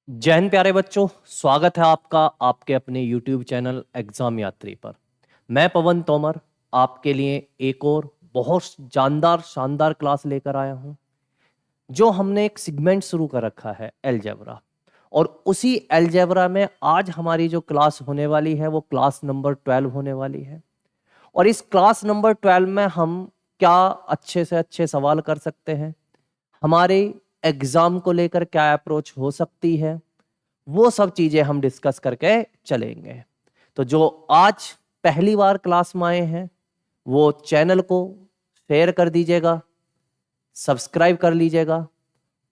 जय हिंद प्यारे बच्चों, स्वागत है आपका आपके अपने YouTube चैनल एग्जाम यात्री पर। मैं पवन तोमर आपके लिए एक और बहुत जानदार शानदार क्लास लेकर आया हूं। जो हमने एक सेगमेंट शुरू कर रखा है अलजेब्रा, और उसी अलजेब्रा में आज हमारी जो क्लास होने वाली है वो क्लास नंबर 12 होने वाली है। और इस क्लास नंबर 12 में हम क्या अच्छे से अच्छे सवाल कर सकते हैं, हमारे एग्जाम को लेकर क्या अप्रोच हो सकती है, वो सब चीजें हम डिस्कस करके चलेंगे। तो जो आज पहली बार क्लास में आए हैं वो चैनल को शेयर कर दीजिएगा, सब्सक्राइब कर लीजिएगा,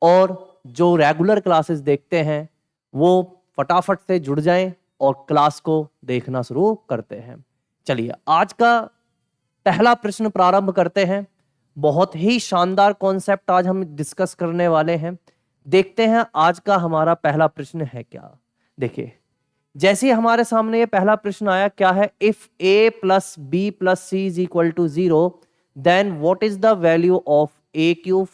और जो रेगुलर क्लासेस देखते हैं वो फटाफट से जुड़ जाएं और क्लास को देखना शुरू करते हैं। चलिए आज का पहला प्रश्न प्रारंभ करते हैं। बहुत ही शानदार कॉन्सेप्ट आज हम डिस्कस करने वाले हैं। देखते हैं आज का हमारा पहला प्रश्न है क्या। देखिए, जैसे ही हमारे सामने ये पहला प्रश्न आया, क्या है, if a plus B plus C is equal to 0 then what is the value of a cube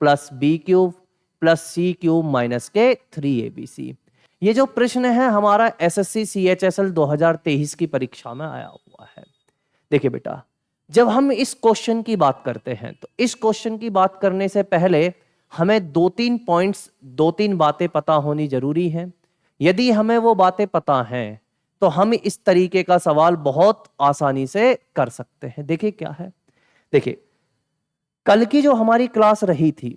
plus B cube plus C cube minus के 3abc। ये जो प्रश्न है हमारा एसएससी CHSL 2023 की परीक्षा में आया हुआ है। देखिए बेटा, जब हम इस क्वेश्चन की बात करते हैं तो इस क्वेश्चन की बात करने से पहले हमें दो तीन पॉइंट्स, दो तीन बातें पता होनी जरूरी है। यदि हमें वो बातें पता हैं तो हम इस तरीके का सवाल बहुत आसानी से कर सकते हैं। देखिए क्या है, देखिए कल की जो हमारी क्लास रही थी,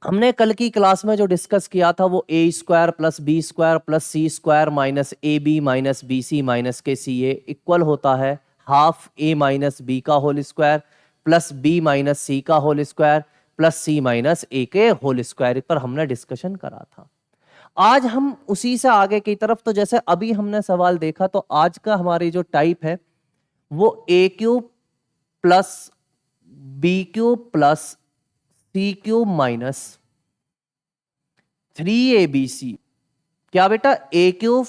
हमने कल की क्लास में जो डिस्कस किया था वो a square plus B square plus C square minus A B minus B C minus के सी ए इक्वल होता है हाफ a माइनस बी का whole square plus B minus C का whole square plus C minus A के whole square पर हमने discussion करा था। आज हम उसी से आगे की तरफ, तो जैसे अभी हमने सवाल देखा, तो आज का हमारी जो टाइप है वो a cube plus B cube plus C cube minus 3abc। क्या बेटा, a cube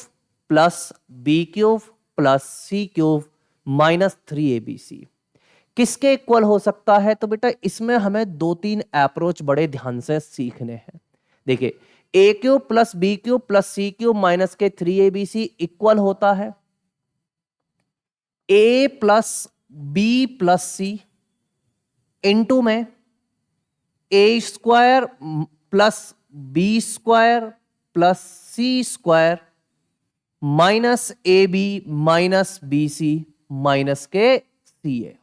plus B cube plus C cube minus 3abc किसके इक्वल हो सकता है। तो बेटा इसमें हमें दो तीन अप्रोच बड़े ध्यान से सीखने हैं। देखिए, a cube plus B cube plus C cube minus के 3abc इक्वल होता है a plus B plus C into में a square plus B square plus C square minus A B minus B C minus के C ए।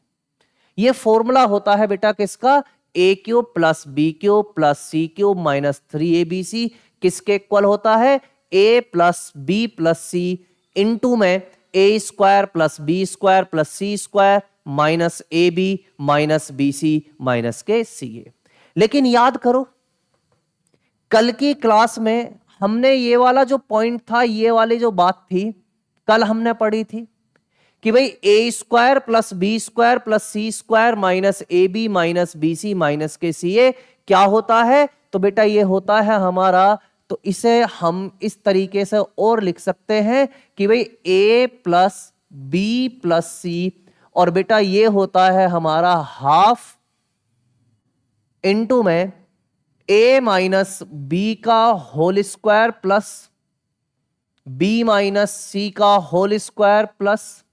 ये formula होता है बेटा किसका, a cube plus B cube plus C cube minus 3abc किसके equal होता है, a plus B plus C into में a square plus B square plus C square minus A B minus B C minus के C ए। लेकिन याद करो, कल की क्लास में हमने ये वाला जो पॉइंट था, ये वाली जो बात थी, कल हमने पढ़ी थी कि भाई a square plus B square plus C square minus A B minus B C minus के सी ए क्या होता है। तो बेटा ये होता है हमारा, तो इसे हम इस तरीके से और लिख सकते हैं कि भाई a plus B plus C, और बेटा ये होता है हमारा हाफ इंटू में a माइनस बी का whole square plus b minus C का whole square plus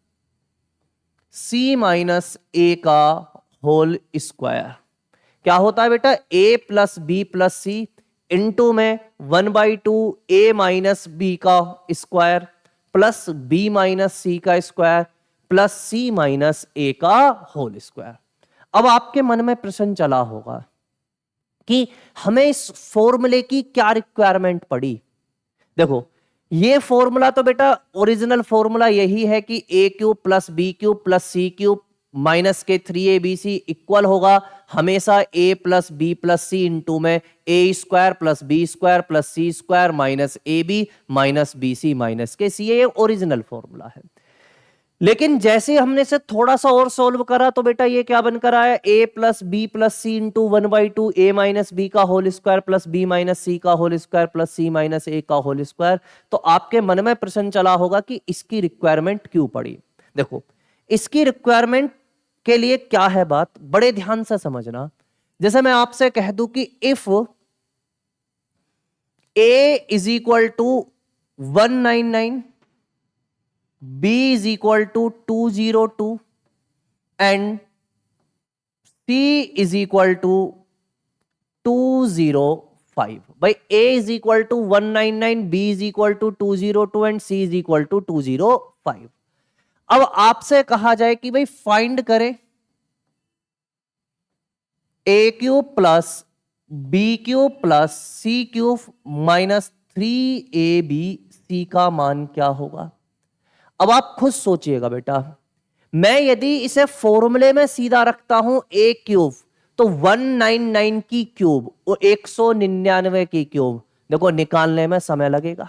c minus A का होल स्क्वायर। क्या होता है बेटा, a plus B plus C into में 1/2 a माइनस बी का square plus b minus C का square plus c minus A का होल स्क्वायर। अब आपके मन में प्रश्न चला होगा कि हमें इस फॉर्मूले की क्या रिक्वायरमेंट पड़ी। देखो, ये फॉर्मूला तो बेटा ओरिजिनल फॉर्मूला यही है कि a cube plus B cube plus C cube minus के 3abc इक्वल होगा हमेशा a plus B plus C into में a square plus B square plus C square minus A B minus B C minus के C. ये original formula है। लेकिन जैसे हमने इसे थोड़ा सा और सोल्व करा तो बेटा ये क्या बनकर आया, a plus B plus C into 1/2 a minus B का whole square plus B minus C का whole square plus C minus A का होल स्क्वायर। तो आपके मन में प्रश्न चला होगा कि इसकी रिक्वायरमेंट क्यों पड़ी। देखो, इसकी रिक्वायरमेंट के लिए क्या है बात, बड़े ध्यान से समझना। जैसे मैं आपसे कह दूं कि if A is equal to 199, B is equal to 202 and C is equal to 205. भाई A is equal to 199, B is equal to 202 and C is equal to 205. अब आपसे कहा जाए कि भाई फाइंड करें A cube plus B cube plus C cube minus 3ABC का मान क्या होगा. अब आप खुद सोचिएगा बेटा, मैं यदि इसे फॉर्मूले में सीधा रखता हूं A क्यूब तो 199 की क्यूब और 199 की क्यूब, देखो निकालने में समय लगेगा.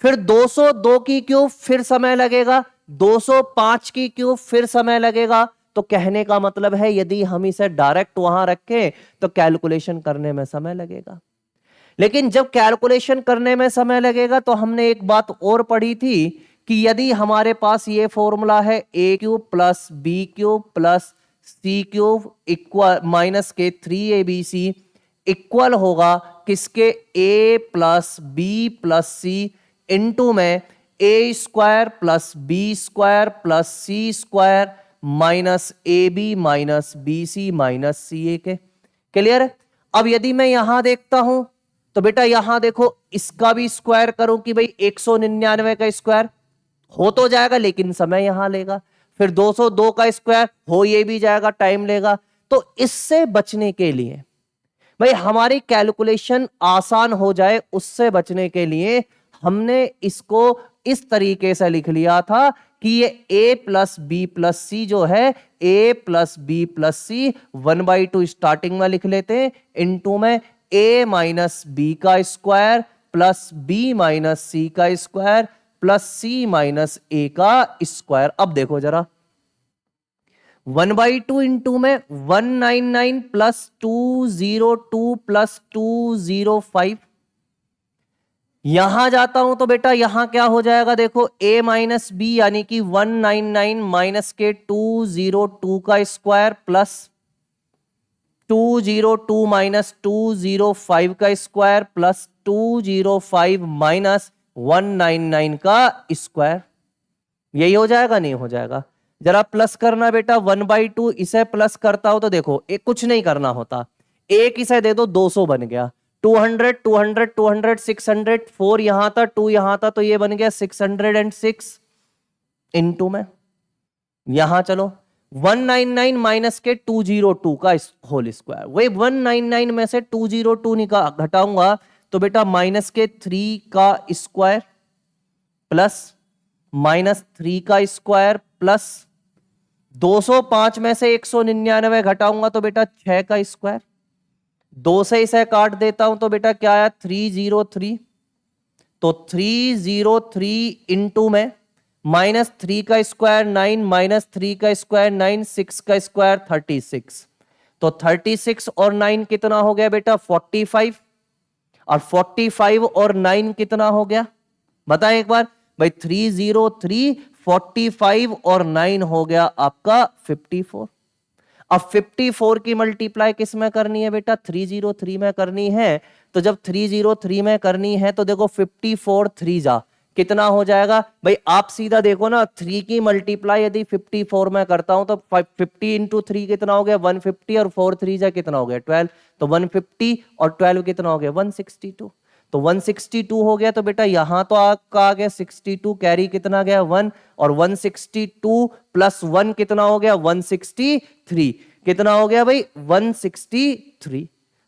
फिर 202 की क्यूब फिर समय लगेगा, 205 की क्यूब फिर समय लगेगा. तो कहने का मतलब है यदि हम इसे डायरेक्ट वहां रखें तो कैलकुलेशन करने में समय लगेगा. लेकिन जब कैलकुलेशन करने में समय लगेगा तो हमने एक बात और पढ़ी थी कि यदि हमारे पास ये फॉर्मूला है A cube plus B cube plus C cube equal minus के 3ABC इक्वल होगा किसके, A plus B plus C into में A square plus B square plus C square minus AB minus BC minus CA के. Clear है. अब यदि मैं यहां देखता हूं तो बेटा यहां देखो, इसका भी स्क्वायर करूं कि भाई 199 का स्क्वायर हो तो जाएगा लेकिन समय यहां लेगा. फिर 202 का स्क्वायर हो ये भी जाएगा, टाइम लेगा. तो इससे बचने के लिए, भाई हमारी कैलकुलेशन आसान हो जाए, उससे बचने के लिए हमने इसको इस तरीके से लिख लिया था कि ये A plus B plus C जो है, A plus B plus C 1/2 starting में लिख लेते हैं इंटू में A माइनस बी का square plus B minus C का square plus C minus A का स्क्वायर. अब देखो जरा, 1/2 इंटू में 199 प्लस 202 प्लस 205. यहां जाता हूं तो बेटा यहां क्या हो जाएगा, देखो A माइनस बी यानी कि 199 माइनस के 202 का स्क्वायर प्लस 202 माइनस 205 का स्क्वायर प्लस 205 माइनस 199 का स्क्वायर. यही हो जाएगा, नहीं हो जाएगा. जरा प्लस करना बेटा, 1/2 इसे प्लस करता हो तो देखो एक कुछ नहीं करना होता, एक इसे दे दो 200 बन गया, 200 200 200 600 4 यहां था 2 यहां था तो ये बन गया 606 इंटू में यहां चलो 199 माइनस के 202 का होल स्क्वायर. वही 199 में से 202 निकाल घटाऊंगा तो बेटा माइनस के 3 का स्क्वायर प्लस माइनस 3 का स्क्वायर प्लस 205 में से 199 घटाऊंगा तो बेटा 6 का स्क्वायर. 2 से इसे काट देता हूं तो बेटा क्या आया, 303. तो 303 इंटू में माइनस 3 का स्क्वायर 9 माइनस 3 का स्क्वायर 9 6 का स्क्वायर 36. तो 36 और 9 कितना हो गया बेटा, 45. और 45 और 9 कितना हो गया, बताएं एक बार भाई. 303 45 और 9 हो गया आपका 54. अब 54 की मल्टीप्लाई किस में करनी है बेटा, 303 में करनी है. तो जब 303 में करनी है तो देखो 54 3 जा कितना हो जाएगा भाई, आप सीधा देखो ना, 3 की मल्टीप्लाई यदि 54 में करता हूं तो 50 इंटू 3 कितना हो गया 150 और 4 3 जा कितना हो गया 12. तो 150 और 12 कितना हो गया 162. तो 162 हो गया. तो बेटा यहां तो आपका आ गया 62, कैरी कितना गया 1 और 162 प्लस 1 कितना हो गया 163. कितना हो गया भाई 163.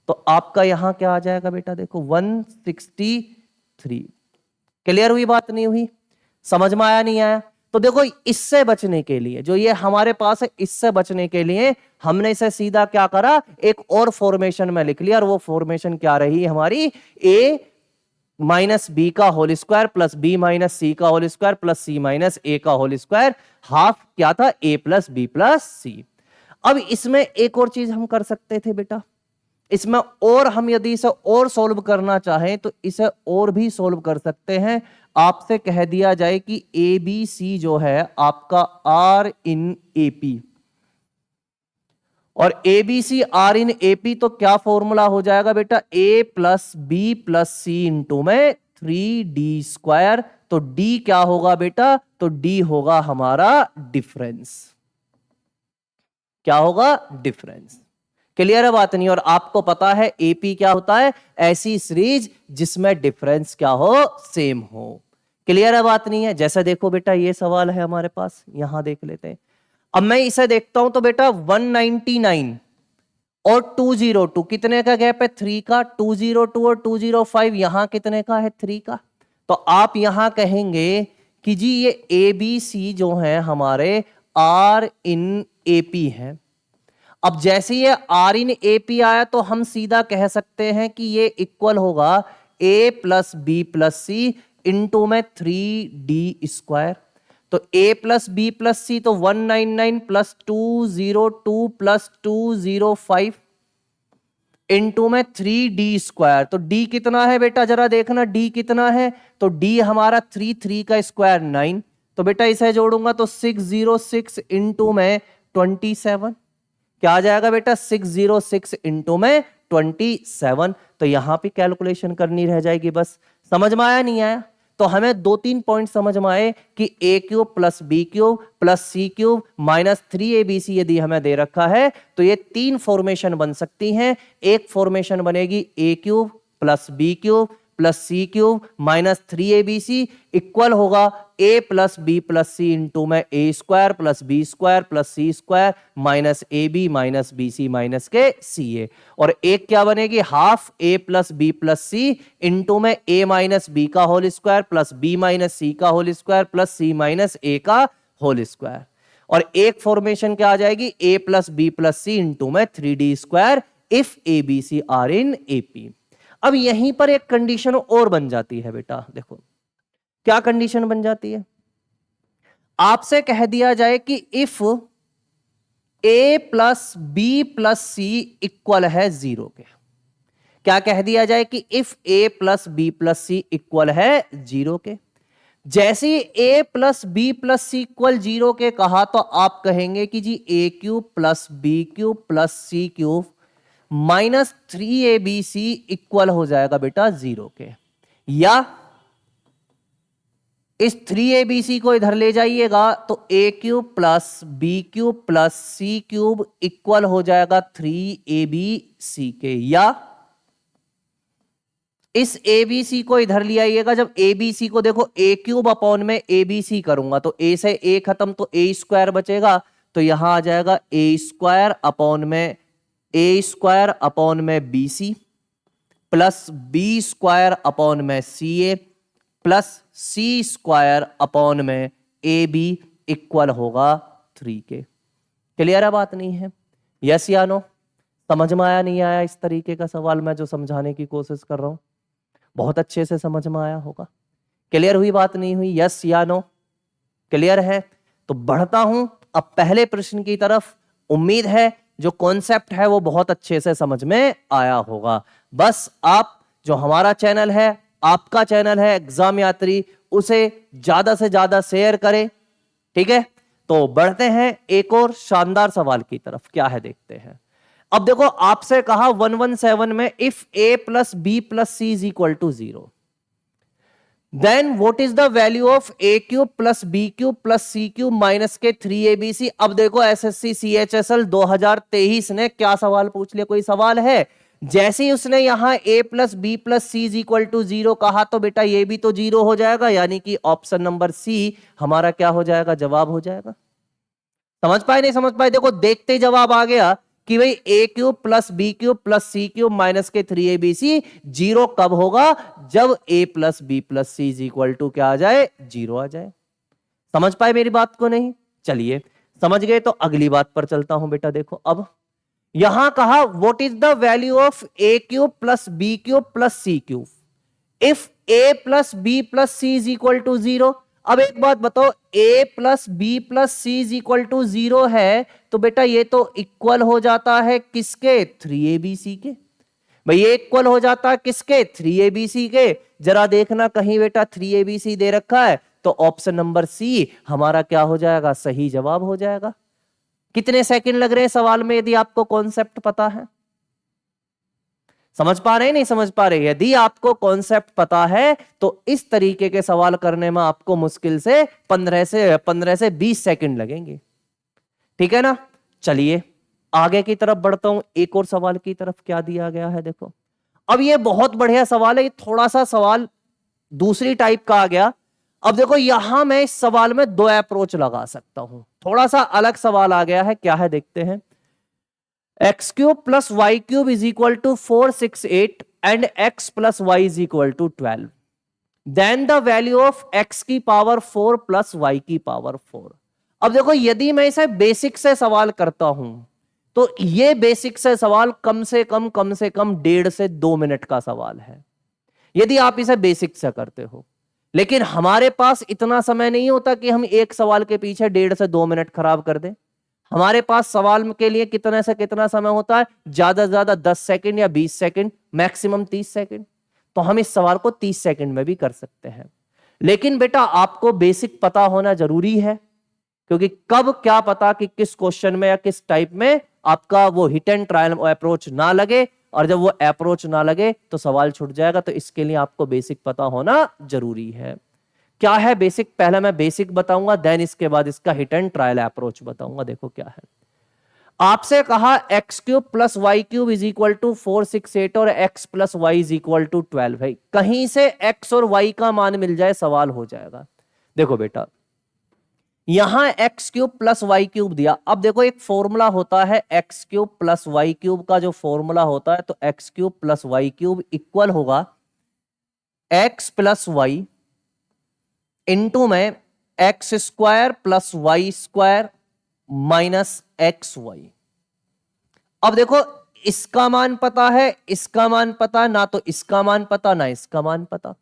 तो आपका यहां क्या आ जाएगा बेटा, देखो 163. क्लियर हुई बात, नहीं हुई, समझ में आया नहीं आया. तो देखो इससे बचने के लिए, जो ये हमारे पास है, इससे बचने के लिए हमने इसे सीधा क्या करा, एक और फॉर्मेशन में लिख लिया. और वो फॉर्मेशन क्या रही हमारी, a माइनस बी का whole square plus B minus C का whole square plus C minus A का होल स्क्वायर, हाफ क्या था a plus B plus C. अब इसमें एक और चीज हम कर सकते थे बेटा, इसमें और हम यदि इसे और सॉल्व करना चाहें तो इसे और भी सॉल्व कर सकते हैं. आपसे कह दिया जाए कि ए बी सी जो है आपका आर इन एपी और A B C are in A P, तो क्या फॉर्मूला हो जाएगा बेटा, A plus B plus C into में 3d²। तो डी क्या होगा बेटा, तो डी होगा हमारा डिफरेंस। क्या होगा, डिफरेंस। क्लियर है बात नहीं? और आपको पता है एपी क्या होता है, ऐसी सीरीज जिसमें डिफरेंस क्या हो, सेम हो। क्लियर है बात नहीं है? जैसा देखो बेटा ये सवाल है हमारे पास, यहां देख लेते हैं। अब मैं इसे देखता हूं तो बेटा 199 और 202 कितने का गैप है, 3 का। 202 और 205 यहां कितने का है, 3 का। तो आप यहां कहेंगे कि जी ये ए बी सी जो है हमारे आर इन एपी है। अब जैसे ये आर इन एपी आया तो हम सीधा कह सकते हैं कि ये इक्वल होगा A plus B plus C into में 3d²। तो a प्लस बी प्लस सी तो 199 प्लस 202 प्लस 205 इंटू में 3d²। तो d कितना है बेटा, जरा देखना d कितना है। तो d हमारा 3 का स्क्वायर 9। तो बेटा इसे जोड़ूंगा तो 606 इंटू में 27। क्या आ जाएगा बेटा, 606 इंटू में 27। तो यहां पे कैलकुलेशन करनी रह जाएगी बस। समझ में आया नहीं आया? तो हमें 2-3 पॉइंट समझ में आए कि A cube plus B cube plus C cube minus 3abc यदि हमें दे रखा है तो ये 3 फॉर्मेशन बन सकती हैं। एक फॉर्मेशन बनेगी A cube plus B cube plus C cube minus 3abc equal होगा A plus B plus C into में a² plus b² plus c² minus ab minus bc minus के ca। और एक क्या बनेगी, half A plus B plus C into में a minus B का whole square plus b minus C का whole square plus c minus a का whole square. और एक फॉर्मेशन क्या आ जाएगी, a plus B plus C into में 3d² if A B C are in AP. अब यहीं पर एक कंडीशन और बन जाती है बेटा, देखो क्या कंडीशन बन जाती है। आपसे कह दिया जाए कि if A plus B plus C equal है 0 के। क्या कह दिया जाए कि if A plus B plus C equal है 0 के। जैसे A plus B plus C equal 0 के कहा तो आप कहेंगे कि जी A cube plus B cube plus C cube minus 3abc equal हो जाएगा बेटा 0 के। या इस 3abc को इधर ले जाइएगा तो A cube plus B cube plus C cube equal हो जाएगा 3abc के। या इस abc को इधर ले आइएगा, जब abc को देखो a क्यूब अपॉन में abc करूंगा तो a से a खत्म तो a² बचेगा। तो यहां आ जाएगा a² अपॉन में a² अपॉन में bc प्लस b² अपॉन में ca प्लस c² अपॉन में ab इक्वल होगा 3 के। क्लियर है बात नहीं है? यस या नो? समझ में आया नहीं आया इस तरीके का सवाल मैं जो समझाने की कोशिश कर रहा हूं? बहुत अच्छे से समझ में आया होगा। क्लियर हुई बात नहीं हुई? यस या नो? क्लियर है? तो बढ़ता हूं अब पहले प्रश्न की तरफ। उम्मीद है जो कॉन्सेप्ट है वो बहुत अच्छे से समझ में आया होगा। बस आप जो हमारा चैनल है, आपका चैनल है एग्जाम यात्री, उसे ज्यादा से ज्यादा शेयर करें। ठीक है, तो बढ़ते हैं एक और शानदार सवाल की तरफ। क्या है देखते हैं। अब देखो आपसे कहा 117 में if a plus B plus C is equal to 0 then what is the value of A cube plus B cube plus C cube minus के 3abc। अब देखो एसएससी CHSL 2023 ने क्या सवाल पूछ लिया, कोई सवाल है। जैसे ही उसने यहां a plus B plus C is equal to 0 कहा तो बेटा ये भी तो 0 हो जाएगा, यानी कि ऑप्शन नंबर सी हमारा क्या हो जाएगा, जवाब हो जाएगा। समझ पाए नहीं समझ पाए? देखो देखते ही जवाब आ गया कि भाई A cube plus B cube plus C cube minus के 3abc 0 कब होगा, जब a plus B plus C is equal to क्या आ जाए, 0 आ जाए। समझ पाए मेरी बात को नहीं? चलिए समझ गए तो अगली बात पर चलता हूं बेटा। देखो अब यहां कहा what is the value of A cube plus B cube plus C cube if A plus B plus C is equal to 0। अब एक बात बताओ, a plus B plus C is equal to 0 है तो बेटा ये तो इक्वल हो जाता है किसके, 3abc के। भाई ये इक्वल हो जाता है किसके, 3abc के। जरा देखना कहीं बेटा 3abc दे रखा है तो ऑप्शन नंबर सी हमारा क्या हो जाएगा, सही जवाब हो जाएगा। कितने सेकंड लग रहे हैं सवाल में यदि आपको कॉन्सेप्ट पता है? समझ पा रहे हैं नहीं समझ पा रहे? यदि आपको कॉन्सेप्ट पता है तो इस तरीके के सवाल करने में आपको मुश्किल से 15 से 20 सेकंड लगेंगे। ठीक है ना? चलिए आगे की तरफ बढ़ता हूं, एक और सवाल की तरफ। क्या दिया गया है देखो। अब ये बहुत बढ़िया सवाल है, ये थोड़ा सा सवाल दूसरी टाइप का आ गया। अब देखो यहां मैं इस सवाल में दो अप्रोच लगा सकता हूं, थोड़ा सा अलग सवाल आ गया है। क्या है देखते हैं। X cube plus Y cube is equal to 468 and X plus Y is equal to 12, then the value of X की पावर 4 प्लस वाई की पावर 4। अब देखो यदि मैं इसे बेसिक से सवाल करता हूं तो ये बेसिक से सवाल कम से कम 1.5 से 2 मिनट का सवाल है यदि आप इसे बेसिक से करते हो। लेकिन हमारे पास इतना समय नहीं होता कि हम एक सवाल के पीछे 1.5 से 2 मिनट खराब कर दें। हमारे पास सवाल के लिए कितने से कितना समय होता है? ज्यादा से ज्यादा 10 सेकंड या 20 सेकंड, मैक्सिमम 30 सेकंड। तो हम इस सवाल को 30 सेकंड में भी कर सकते हैं। लेकिन बेटा आपको बेसिक पता होना जरूरी है, क्योंकि कब क्या पता कि किस क्वेश्चन में या किस टाइप में आपका वो हिट एंड ट्रायल अप्रोच ना लगे, और जब वो अप्रोच ना लगे तो सवाल छूट जाएगा। तो इसके लिए आपको बेसिक पता होना जरूरी है। क्या है बेसिक? पहले मैं बेसिक बताऊंगा, देन इसके बाद इसका हिट एंड ट्रायल अप्रोच बताऊंगा। देखो क्या है। आपसे कहा X cube plus Y cube is equal to 468 और X plus Y is equal to 12 है। कहीं से एक्स और वाई का मान मिल जाए सवाल हो जाएगा। देखो बेटा यहां X cube plus Y cube दिया। अब देखो एक फॉर्मूला होता है X cube plus Y cube का, जो फॉर्मूला होता है, तो X cube plus Y cube equal होगा एक्स प्लस वाई इंटू में X square plus Y square minus X Y. अब देखो इसका मान पता है, इसका मान पता ना, तो इसका मान पता ना इसका मान पता।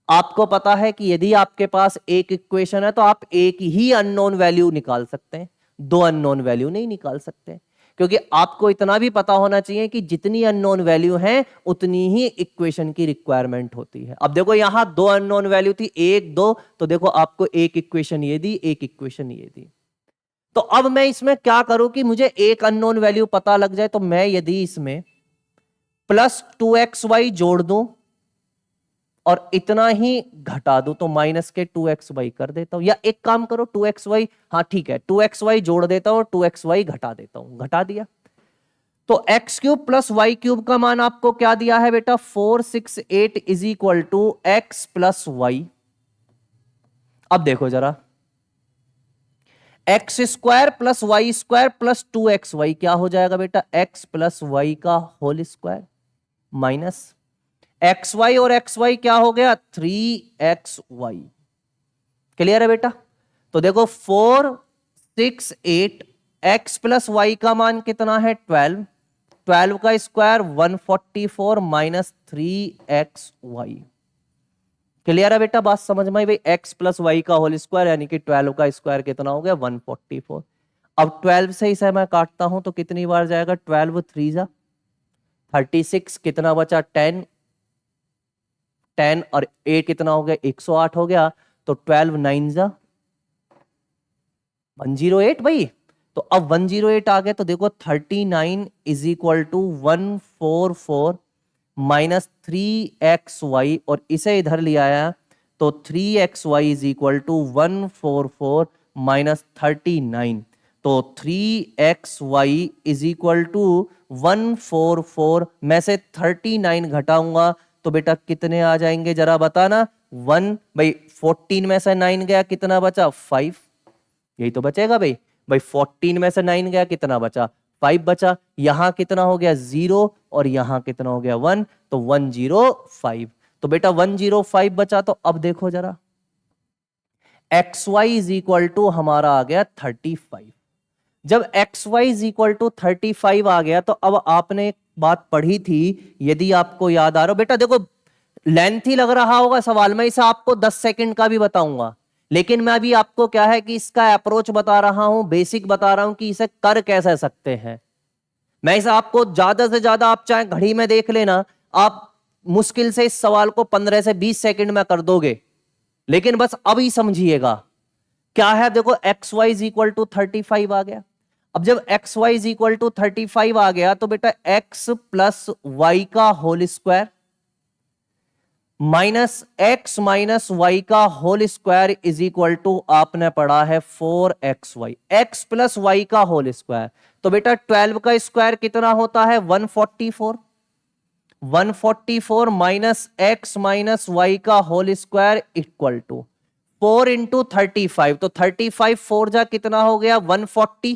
आपको पता है कि यदि आपके पास एक इक्वेशन है तो आप एक ही अननोन वैल्यू निकाल सकते हैं, दो अननोन वैल्यू नहीं निकाल सकते, क्योंकि आपको इतना भी पता होना चाहिए कि जितनी अननोन वैल्यू है उतनी ही इक्वेशन की रिक्वायरमेंट होती है। अब देखो यहां दो अननोन वैल्यू थी, एक दो, तो देखो आपको एक इक्वेशन ये दी, एक इक्वेशन ये दी। तो अब मैं इसमें क्या करूं कि मुझे एक अननोन वैल्यू पता लग जाए, तो मैं यदि इसमें प्लस 2xy जोड़ दूं और इतना ही घटा दो तो माइनस के 2xy कर देता हूं। या एक काम करो 2xy, हाँ ठीक है 2xy जोड़ देता हूं और 2xy घटा देता हूं, घटा दिया। तो X cube plus Y cube का मान आपको क्या दिया है बेटा? 468 is equal to X plus Y. अब देखो जरा, X square plus Y square plus 2xy क्या हो जाएगा बेटा? एक्स प्लस वाई का whole square minus X Y, और एक्स वाई क्या हो गया? 3xy। क्लियर है बेटा? तो देखो 468 एक्स प्लस वाई का मान कितना है? 12, 12 का स्क्वायर 144 माइनस 3xy। क्लियर है बेटा? बात समझ में आई भाई? एक्स प्लस वाई का होल स्क्वायर यानी कि 12 का स्क्वायर कितना हो गया? 144। अब 12 से इसे मैं काटता हूं तो कितनी बार जाएगा? 12 3 जा 36, कितना बचा? 10, 10 और 8 कितना हो गया? 108 हो गया। तो 12 9 जा 108 भाई। तो अब 108 आ गया, तो देखो 39 is equal to 144 minus 3xy, और इसे इधर ले आया तो 3xy is equal to 144 minus 39। तो 3xy इज इक्वल टू 144 में से 39 घटाऊंगा तो बेटा कितने आ जाएंगे जरा बताना? 1 भाई 14 में से 9 गया, कितना बचा? 5। यही तो बचेगा भाई। भाई 14 में से 9 गया, कितना बचा? 5 बचा। यहां कितना हो गया? 0, और यहां कितना हो गया? 1, तो 105। तो बेटा 105 बचा। तो अब देखो जरा, xy इज इक्वल टू हमारा आ गया 35। जब xy इज इक्वल टू 35 आ गया, तो अब आपने एक बात पढ़ी थी, यदि आपको याद आ रहा हो बेटा, देखो लेंथी लग रहा होगा सवाल में, इसे आपको 10 सेकंड का भी बताऊंगा, लेकिन मैं अभी आपको क्या है कि इसका अप्रोच बता रहा हूं, बेसिक बता रहा हूं कि इसे कर कैसे सकते हैं। मैं इसे आपको ज्यादा से ज्यादा, आप चाहे घड़ी में देख लेना, आप मुश्किल से इस सवाल को 15 से 20 सेकंड में कर दोगे, लेकिन बस अभी समझिएगा क्या है। देखो X Y is equal to 35 आ गया। अब जब X Y is equal to 35 आ गया तो बेटा एक्स प्लस वाई का whole square minus X minus Y का whole square is equal to आपने पढ़ा है 4xy, एक्स प्लस वाई का होल स्क्वायर। तो बेटा 12 का स्क्वायर कितना होता है 144, 144 माइनस एक्स माइनस वाई का whole square equal to 4 into 35। तो 35 4 जा कितना हो गया 140,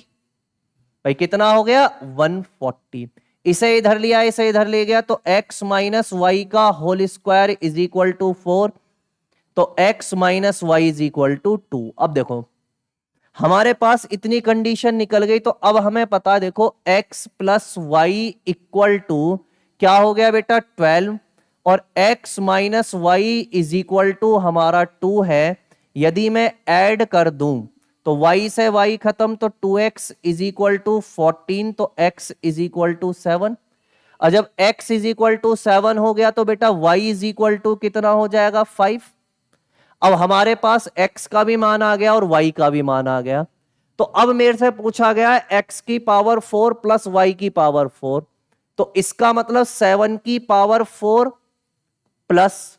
भाई कितना हो गया 140। इसे इधर लिया इसे इधर ले गया तो x माइनस वाई का whole square is equal to 4, तो x minus Y is equal to 2। अब देखो हमारे पास इतनी कंडीशन निकल गई, तो अब हमें पता देखो x plus Y equal to क्या हो गया बेटा 12 और x minus Y is equal to हमारा 2 है। यदि मैं ऐड कर दूं तो y से y खत्म तो 2x इज इक्वल टू 14, तो x इज इक्वल टू 7। और जब x इज इक्वल टू 7 हो गया तो बेटा y इज इक्वल टू कितना हो जाएगा 5। अब हमारे पास x का भी मान आ गया और y का भी मान आ गया। तो अब मेरे से पूछा गया है x की पावर 4 प्लस y की पावर 4, तो इसका मतलब 7 की पावर 4 प्लस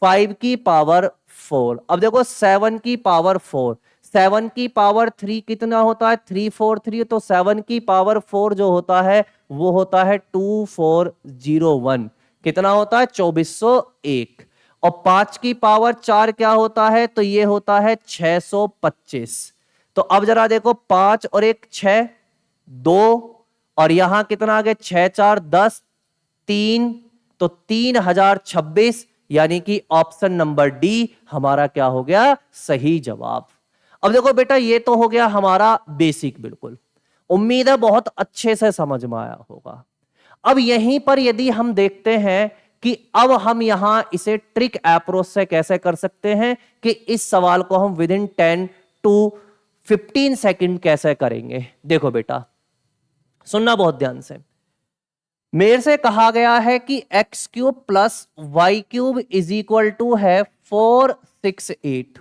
5 की पावर 4। अब देखो 7 की पावर 4, 7 की पावर 3 कितना होता है 343, तो 7 की पावर 4 जो होता है वो होता है 2401, कितना होता है 2401। और 5 की पावर 4 क्या होता है तो ये होता है 625। तो अब जरा देखो 5 और 1 6, 2 और यहां कितना आ गया 6 4 10, 3, तो 3026, यानी कि ऑप्शन नंबर डी हमारा क्या हो गया सही जवाब। अब देखो बेटा ये तो हो गया हमारा बेसिक, बिल्कुल उम्मीद है बहुत अच्छे से समझ में आया होगा। अब यहीं पर यदि हम देखते हैं कि अब हम यहां इसे ट्रिक अप्रोच से कैसे कर सकते हैं कि इस सवाल को हम विद इन 10 to 15 सेकंड कैसे करेंगे। देखो बेटा सुनना बहुत ध्यान से, मेरे से कहा गया है कि X cube plus Y cube is equal to है 468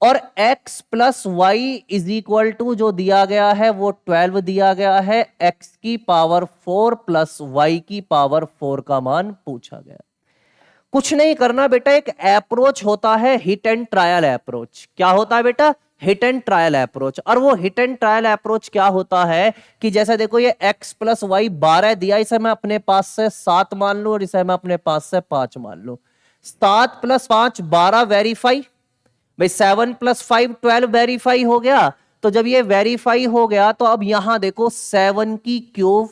और x plus Y is equal to जो दिया गया है वो 12 दिया गया है। x की पावर 4 प्लस वाई की पावर 4 का मान पूछा गया। कुछ नहीं करना बेटा, एक अप्रोच होता है हिट एंड ट्रायल अप्रोच। क्या होता है बेटा हिट एंड ट्रायल अप्रोच। और वो हिट एंड ट्रायल अप्रोच क्या होता है कि जैसे देखो ये x प्लस वाई 12 दिया, इसे मैं अपने पास से 7 मान लू और इसे मैं अपने पास से 5 मान लू। 7 प्लस 5 12 वेरीफाई, भाई 7 प्लस 5 12 वेरीफाई हो गया। तो जब ये वेरीफाई हो गया तो अब यहां देखो 7 की क्यूब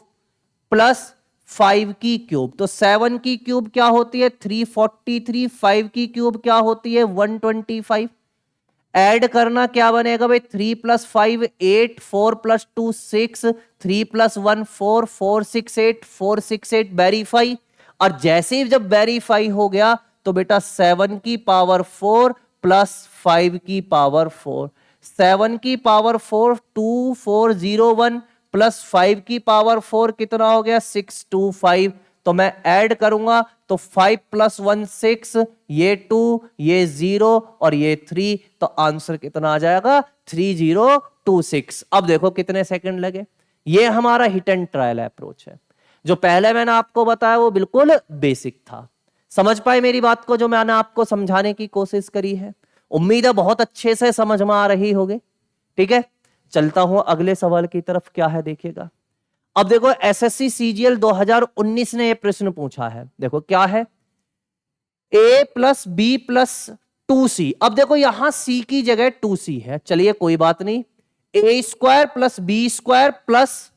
प्लस 5 की क्यूब, तो 7 की क्यूब क्या होती है 343, 5 की क्यूब क्या होती है 125। ऐड करना क्या बनेगा भाई 3 प्लस 5 8, 4 प्लस 2 6, 3 प्लस 1 4, 4 6 8, 4 6 8 वेरीफाई। और जैसे ही जब वेरीफाई हो गया तो बेटा 7 की पावर 4 प्लस 5 की पावर 4, 7 की पावर 4 2401 प्लस 5 की पावर 4 कितना हो गया 625। तो मैं ऐड करूंगा तो 5 प्लस 1 6, ये 2, ये 0 और ये 3, तो आंसर कितना आ जाएगा 3026। अब देखो कितने सेकंड लगे। ये हमारा हिट एंड ट्रायल अप्रोच है। जो पहले मैंने आपको बताया वो बिल्कुल बेसिक था। समझ पाए मेरी बात को जो मैंने आपको समझाने की कोशिश करी है? उम्मीद है बहुत अच्छे से समझ में आ रही होगी। ठीक है, चलता हूं अगले सवाल की तरफ। क्या है देखिएगा। अब देखो एसएससी सीजीएल 2019 ने यह प्रश्न पूछा है। देखो क्या है, a plus B plus 2c। अब देखो यहां c की जगह 2c है, चलिए कोई बात नहीं। a square plus B square plus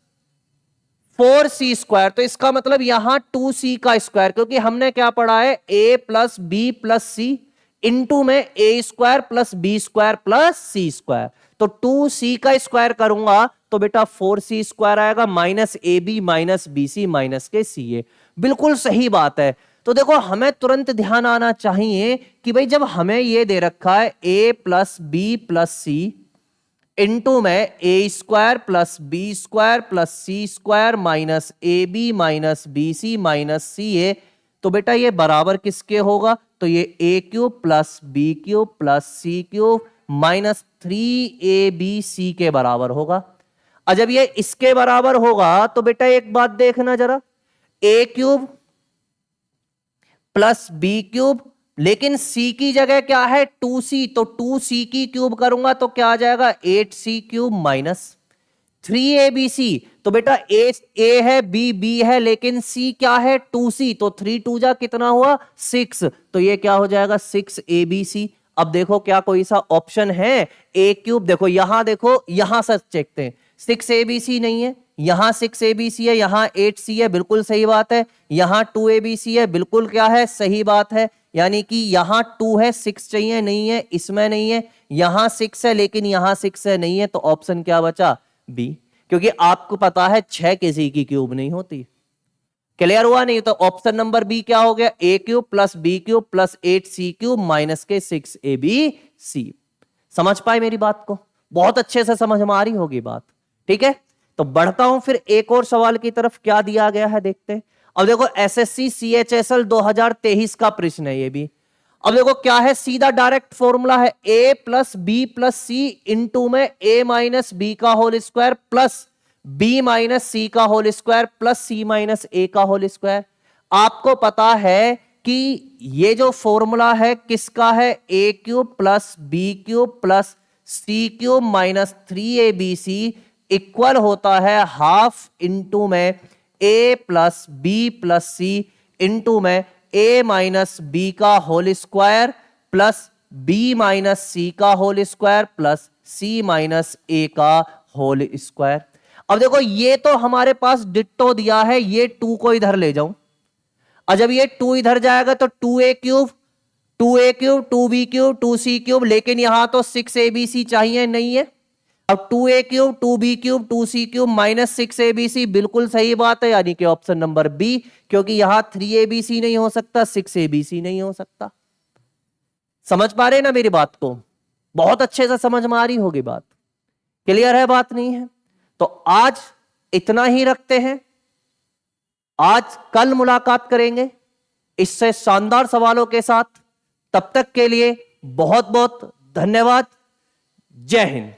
4c square, तो इसका मतलब यहां 2c का स्क्वायर, क्योंकि हमने क्या पढ़ा है a plus B plus C into में a square plus B square plus C square. तो 2c का स्क्वायर करूंगा तो बेटा 4c स्क्वायर आएगा minus A B minus B C minus के सी ए। बिल्कुल सही बात है। तो देखो हमें तुरंत ध्यान आना चाहिए कि भाई जब हमें यह दे रखा है a plus B plus C into में A square plus B square plus C square minus A B minus B C minus C A, तो बेटा ये बराबर किसके होगा, तो ये A cube plus B cube plus C cube minus 3ab C के बराबर होगा। और जब ये इसके बराबर होगा तो बेटा एक बात देखना जरा, ए क्यूब प्लस बी क्यूब, लेकिन सी की जगह क्या है 2c, तो 2c की क्यूब करूंगा तो क्या आ जाएगा 8c क्यूब माइनस 3abc। तो बेटा ए है, बी है, लेकिन सी क्या है 2c, तो 3 2 जा कितना हुआ 6, तो ये क्या हो जाएगा 6abc। अब देखो क्या कोई सा ऑप्शन है ए क्यूब, देखो यहां सच चेकते हैं, 6abc नहीं है, यहां 6abc है, यहां 8c है, बिल्कुल सही बात है, यहां 2abc है, बिल्कुल क्या है सही बात है, यानी कि यहां 2 है, 6 चाहिए नहीं है, इसमें नहीं है, यहां 6 है लेकिन यहां 6 है नहीं है, तो ऑप्शन क्या बचा बी, क्योंकि आपको पता है 6 किसी की क्यूब नहीं होती। क्लियर हुआ नहीं? तो ऑप्शन नंबर बी क्या हो गया, A cube plus B cube plus 8c cube minus के 6abc। समझ पाए मेरी बात को? बहुत अच्छे से समझ में आ रही होगी बात, ठीक है। तो बढ़ता हूं फिर एक और सवाल की तरफ, क्या दिया गया है देखते हैं। अब देखो एसएससी सीएचएसएल 2023 का प्रश्न है ये भी। अब देखो क्या है, सीधा डायरेक्ट फॉर्मूला है a plus B plus C into में a माइनस बी का whole square plus b minus C का whole square plus c minus a का होल स्क्वायर। आपको पता है कि ये जो फॉर्मूला है किसका है, a cube plus B cube plus C cube minus 3abc equal होता है हाफ इंटू में a plus B plus C into में a माइनस बी का whole square plus b minus C का whole square plus c minus a का whole square. अब देखो ये तो हमारे पास डिट्टो दिया है, ये 2 को इधर ले जाऊं, और जब ये 2 इधर जाएगा तो 2a cube 2b cube 2c cube, लेकिन यहां तो 6abc चाहिए नहीं है। अब 2a cube 2b cube 2c cube minus 6abc, बिल्कुल सही बात है, यानी कि ऑप्शन नंबर बी, क्योंकि यहां 3abc नहीं हो सकता, 6abc नहीं हो सकता। समझ पा रहे ना मेरी बात को? बहुत अच्छे से समझ में आ रही होगी बात, क्लियर है बात नहीं है? तो आज इतना ही रखते हैं, आज कल मुलाकात करेंगे इससे शानदार सवालों के साथ। तब तक के लिए बहुत बहुत धन्यवाद। जय हिंद।